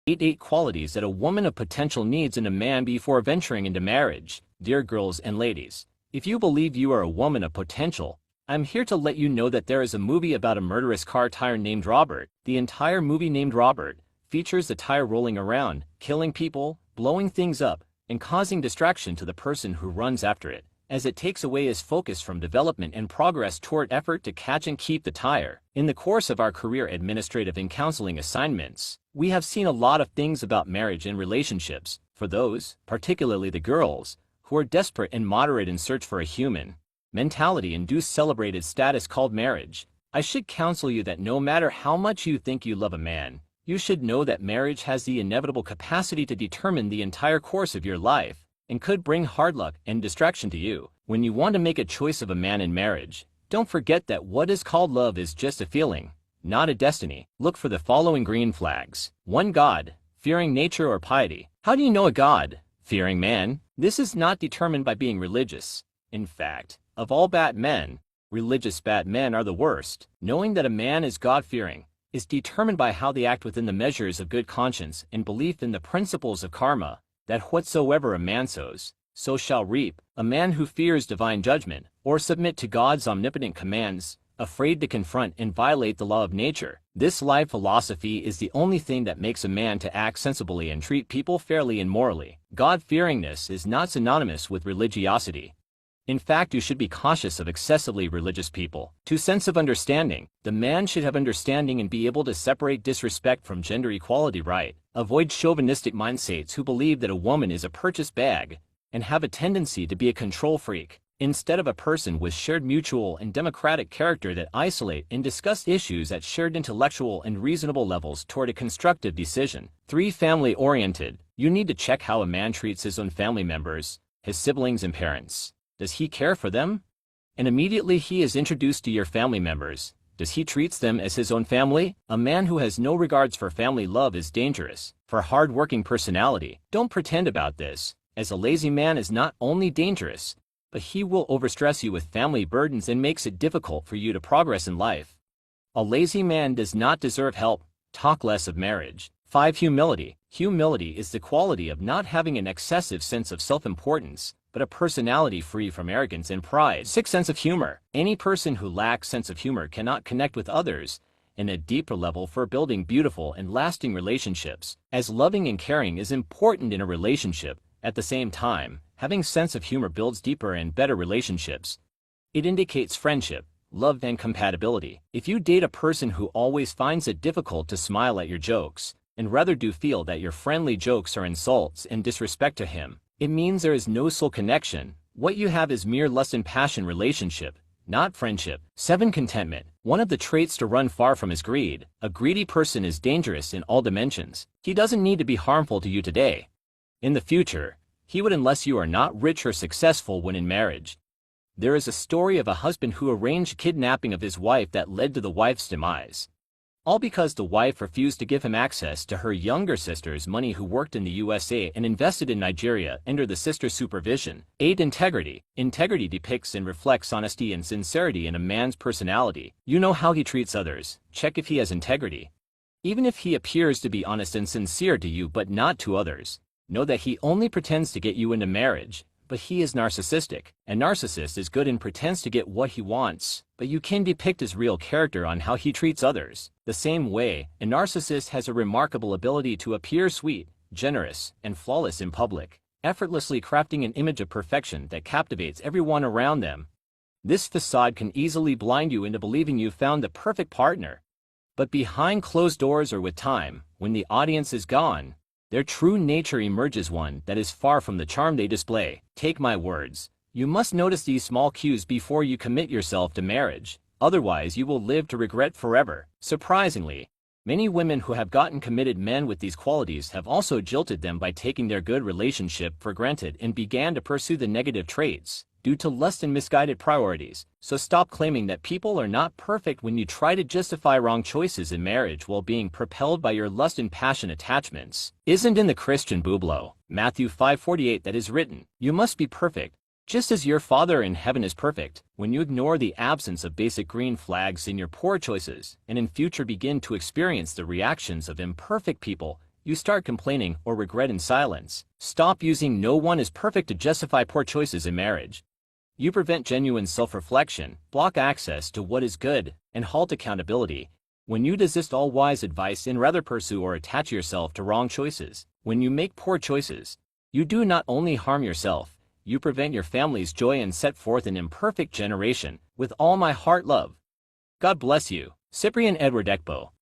8 qualities that a woman of potential needs in a man before venturing into marriage. Dear girls and ladies, if you believe you are a woman of potential, I'm here to let you know that there is a movie about a murderous car tire named Robert. The entire movie named Robert features the tire rolling around, killing people, blowing things up, and causing distraction to the person who runs after it, as it takes away his focus from development and progress toward effort to catch and keep the tire. In the course of our career administrative and counseling assignments, we have seen a lot of things about marriage and relationships, for those, particularly the girls, who are desperate and moderate in search for a human mentality-induced celebrated status called marriage. I should counsel you that no matter how much you think you love a man, you should know that marriage has the inevitable capacity to determine the entire course of your life, and could bring hard luck and distraction to you. When you want to make a choice of a man in marriage, don't forget that what is called love is just a feeling, not a destiny. Look for the following green flags. 1. God, fearing nature or piety. How do you know a God-fearing man? This is not determined by being religious. In fact, of all bad men, religious bad men are the worst. Knowing that a man is God-fearing is determined by how they act within the measures of good conscience and belief in the principles of karma, that whatsoever a man sows, so shall reap. A man who fears divine judgment, or submit to God's omnipotent commands, afraid to confront and violate the law of nature. This life philosophy is the only thing that makes a man to act sensibly and treat people fairly and morally. God-fearingness is not synonymous with religiosity. In fact, you should be cautious of excessively religious people. 2. Sense of understanding. The man should have understanding and be able to separate disrespect from gender equality right. Avoid chauvinistic mindsets who believe that a woman is a purchase bag and have a tendency to be a control freak, instead of a person with shared mutual and democratic character that isolate and discuss issues at shared intellectual and reasonable levels toward a constructive decision. 3. Family-oriented. You need to check how a man treats his own family members, his siblings and parents. Does he care for them? And immediately he is introduced to your family members, does he treat them as his own family? A man who has no regards for family love is dangerous. For hard-working personality, don't pretend about this, as a lazy man is not only dangerous, but he will overstress you with family burdens and makes it difficult for you to progress in life. A lazy man does not deserve help. Talk less of marriage. 5. Humility. Humility is the quality of not having an excessive sense of self-importance, but a personality free from arrogance and pride. 6. Sense of humor. Any person who lacks sense of humor cannot connect with others in a deeper level for building beautiful and lasting relationships. As loving and caring is important in a relationship, at the same time, having sense of humor builds deeper and better relationships. It indicates friendship, love, and compatibility. If you date a person who always finds it difficult to smile at your jokes, and rather do feel that your friendly jokes are insults and disrespect to him, it means there is no soul connection. What you have is mere lust and passion relationship, not friendship. 7. Contentment. One of the traits to run far from is greed. A greedy person is dangerous in all dimensions. He doesn't need to be harmful to you today. In the future, he would unless you are not rich or successful when in marriage. There is a story of a husband who arranged kidnapping of his wife that led to the wife's demise. All because the wife refused to give him access to her younger sister's money who worked in the USA and invested in Nigeria under the sister's supervision. 8. Integrity. Integrity depicts and reflects honesty and sincerity in a man's personality. You know how he treats others. Check if he has integrity. Even if he appears to be honest and sincere to you but not to others, know that he only pretends to get you into marriage, but he is narcissistic. A narcissist is good and pretends to get what he wants, but you can depict his real character on how he treats others. The same way, a narcissist has a remarkable ability to appear sweet, generous, and flawless in public, effortlessly crafting an image of perfection that captivates everyone around them. This facade can easily blind you into believing you've found the perfect partner. But behind closed doors or with time, when the audience is gone, their true nature emerges, one that is far from the charm they display. Take my words, you must notice these small cues before you commit yourself to marriage, otherwise you will live to regret forever. Surprisingly, many women who have gotten committed men with these qualities have also jilted them by taking their good relationship for granted and began to pursue the negative traits due to lust and misguided priorities. So stop claiming that people are not perfect when you try to justify wrong choices in marriage while being propelled by your lust and passion attachments. Isn't in the Christian Biblo, Matthew 5:48, that is written, "You must be perfect, just as your Father in heaven is perfect." When you ignore the absence of basic green flags in your poor choices, and in future begin to experience the reactions of imperfect people, You start complaining or regret in silence. Stop using "no one is perfect" to justify poor choices in marriage. You prevent genuine self-reflection, block access to what is good, and halt accountability. When you desist all wise advice and rather pursue or attach yourself to wrong choices. When you make poor choices, you do not only harm yourself, you prevent your family's joy and set forth an imperfect generation. With all my heart, love. God bless you. Cyprian Edward-Ekpo.